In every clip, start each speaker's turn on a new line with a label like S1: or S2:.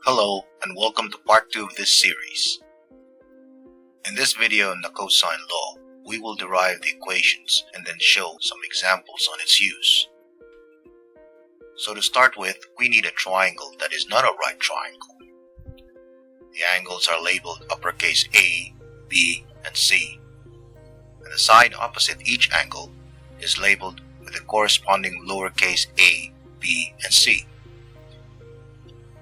S1: Hello and welcome to part 2 of this series. In this video on the cosine law, we will derive the equations and then show some examples on its use. So to start with, we need a triangle that is not a right triangle. The angles are labeled uppercase A, B, and C, and the side opposite each angle is labeled with the corresponding lowercase a, b, and c.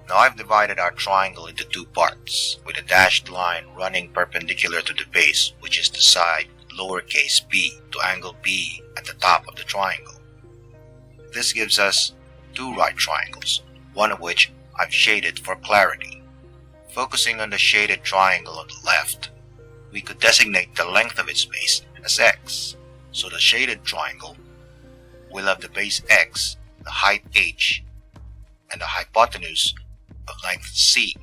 S1: Now I've divided our triangle into two parts, with a dashed line running perpendicular to the base, which is the side lowercase b, to angle B at the top of the triangle. This gives us two right triangles, one of which I've shaded for clarity. Focusing on the shaded triangle on the left, we could designate the length of its base as x. So the shaded triangle will have the base x, the height h, and the hypotenuse of length c.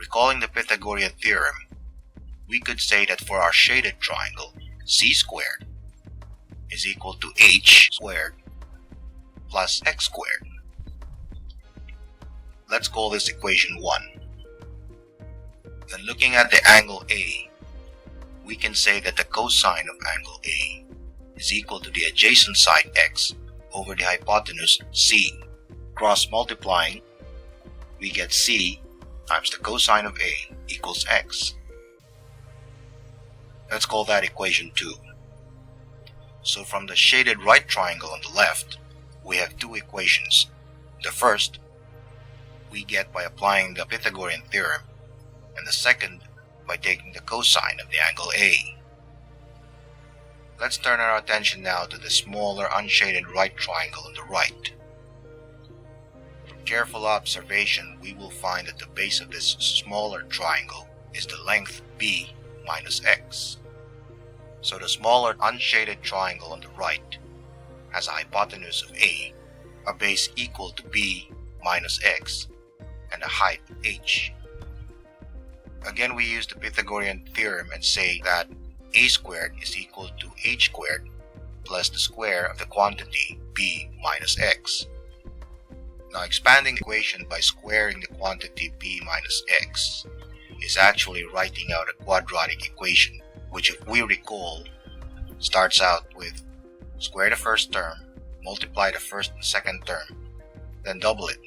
S1: Recalling the Pythagorean theorem, we could say that for our shaded triangle, c squared is equal to h squared plus x squared. Let's call this equation 1. Then looking at the angle A, we can say that the cosine of angle A is equal to the adjacent side x over the hypotenuse c. Cross multiplying, we get c times the cosine of A equals x. Let's call that equation 2. So from the shaded right triangle on the left, we have two equations. The first we get by applying the Pythagorean theorem, and the second by taking the cosine of the angle A. Let's turn our attention now to the smaller unshaded right triangle on the right. From careful observation, we will find that the base of this smaller triangle is the length b minus x. So the smaller unshaded triangle on the right has a hypotenuse of a base equal to b minus x, and a height h. Again, we use the Pythagorean theorem and say that a squared is equal to h squared plus the square of the quantity b minus x. Now expanding the equation by squaring the quantity b minus x is actually writing out a quadratic equation, which, if we recall, starts out with square the first term, multiply the first and second term, then double it,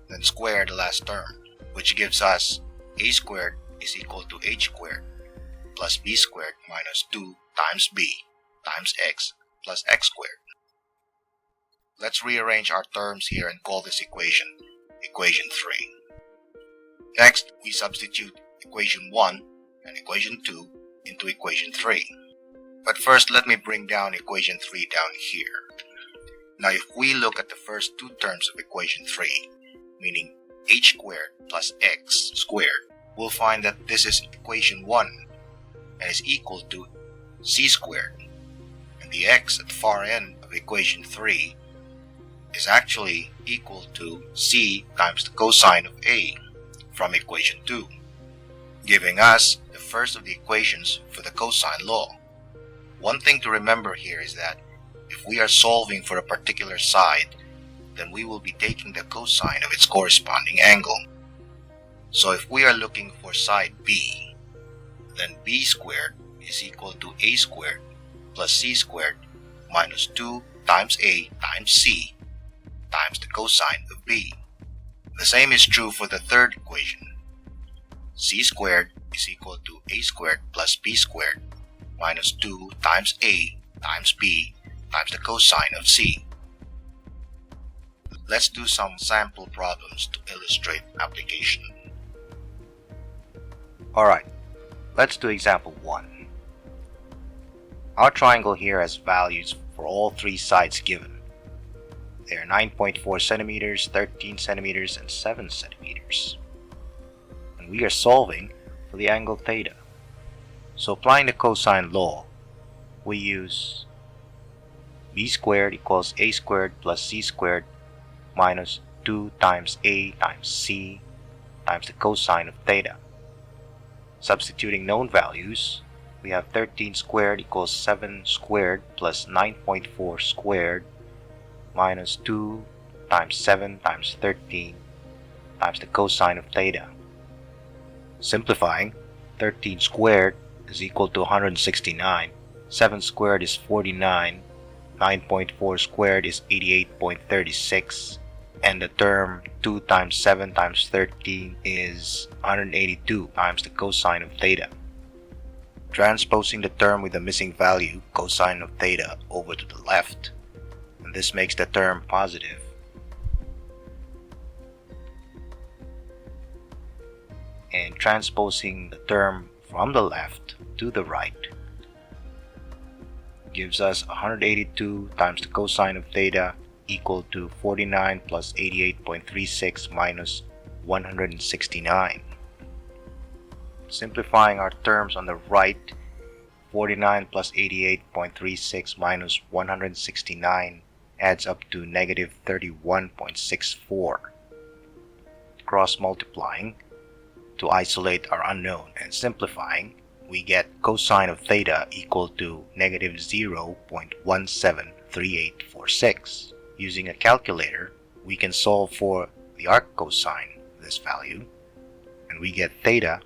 S1: then square the last term, which gives us a squared is equal to h squared plus b squared minus 2 times b times x plus x squared. Let's rearrange our terms here and call this equation equation 3. Next, we substitute equation 1 and equation 2 into equation 3. But first, let me bring down equation 3 down here. Now if we look at the first two terms of equation 3, meaning h squared plus x squared, we'll find that this is equation 1 and is equal to c squared, and the x at the far end of equation 3 is actually equal to c times the cosine of a from equation 2, giving us the first of the equations for the cosine law. One thing to remember here is that if we are solving for a particular side, then we will be taking the cosine of its corresponding angle. So if we are looking for side B, then b squared is equal to a squared plus c squared minus 2 times a times c times the cosine of b. The same is true for the third equation. C squared is equal to a squared plus b squared minus 2 times a times b times the cosine of c. Let's do some sample problems to illustrate application. Alright, let's do example 1. Our triangle here has values for all three sides given. They are 9.4 centimeters, 13 centimeters, and 7 centimeters. And we are solving for the angle theta. So applying the cosine law, we use b squared equals a squared plus c squared minus 2 times a times c times the cosine of theta. Substituting known values, we have 13 squared equals 7 squared plus 9.4 squared minus 2 times 7 times 13 times the cosine of theta. Simplifying, 13 squared is equal to 169, 7 squared is 49, 9.4 squared is 88.36, and the term 2 times 7 times 13 is 182 times the cosine of theta. Transposing the term with the missing value, cosine of theta, over to the left, and this makes the term positive. And transposing the term from the left to the right gives us 182 times the cosine of theta equal to 49 plus 88.36 minus 169. Simplifying our terms on the right, 49 plus 88.36 minus 169 adds up to negative 31.64. Cross multiplying to isolate our unknown and simplifying, we get cosine of theta equal to negative 0.173846. Using a calculator, we can solve for the arc cosine of this value, and we get theta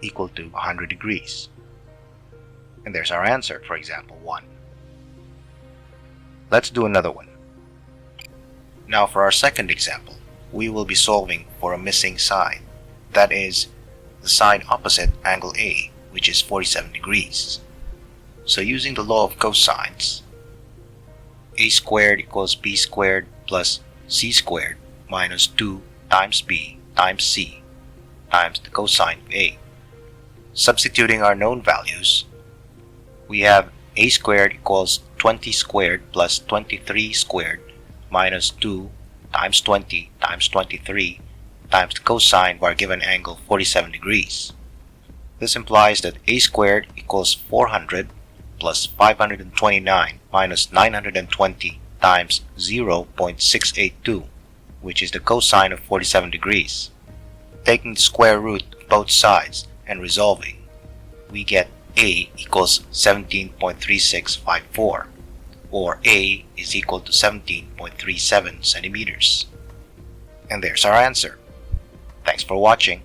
S1: equal to 100 degrees. And there's our answer for example 1. Let's do another one. Now for our second example, we will be solving for a missing side. That is, the side opposite angle A, which is 47 degrees. So using the law of cosines, a squared equals b squared plus c squared minus 2 times b times c times the cosine of A. Substituting our known values, we have a squared equals 20 squared plus 23 squared minus 2 times 20 times 23 times the cosine of our given angle 47 degrees. This implies that a squared equals 400 plus 529 minus 920 times 0.682, which is the cosine of 47 degrees. Taking the square root of both sides and resolving, we get a equals 17.3654, or a is equal to 17.37 centimeters. And there's our answer. Thanks for watching.